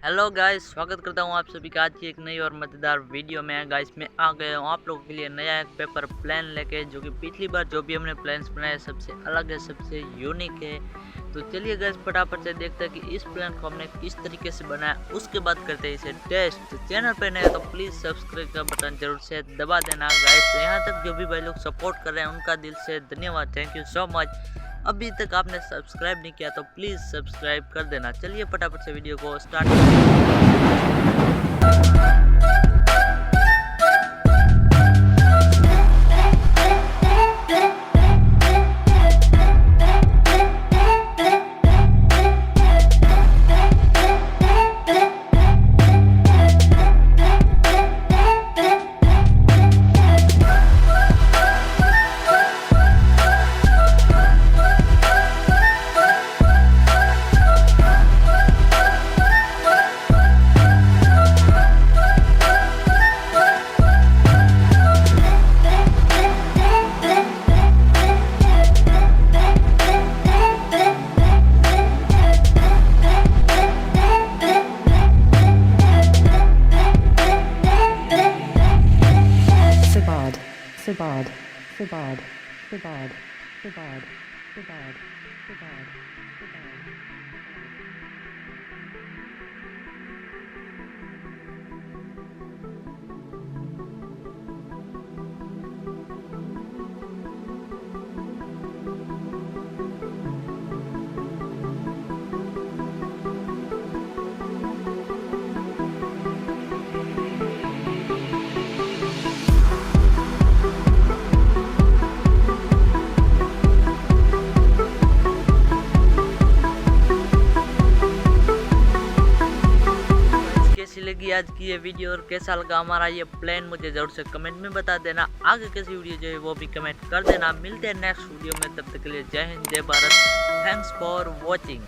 Hello guys, स्वागत करता हूँ आप सभी का आज की एक नई और मज़ेदार वीडियो में। गाइस मैं आ गया हूँ आप लोगों के लिए नया एक पेपर प्लान लेके, जो कि पिछली बार जो भी हमने प्लान्स बनाए सबसे अलग है, सबसे यूनिक है। तो चलिए गाइस फटाफट से देखते हैं कि इस प्लान को हमने किस तरीके से बनाया, उसके बाद करते हैं इसे टेस्ट। चैनल पर नए तो प्लीज़ सब्सक्राइब का बटन जरूर से दबा देना गाइस। यहाँ तक जो भी भाई लोग सपोर्ट कर रहे हैं उनका दिल से धन्यवाद, थैंक यू सो मच। अभी तक आपने सब्सक्राइब नहीं किया तो प्लीज़ सब्सक्राइब कर देना। चलिए फटाफट से वीडियो को start Sabad, Sabad, Sabad, Sabad, Sabad, Sabad, Sabad. कैसी लगी आज की ये वीडियो और कैसा लगा हमारा ये प्लान, मुझे जरूर से कमेंट में बता देना। आगे कैसी वीडियो जो है वो भी कमेंट कर देना। मिलते हैं नेक्स्ट वीडियो में, तब तक के लिए जय हिंद, जय भारत। Thanks for watching.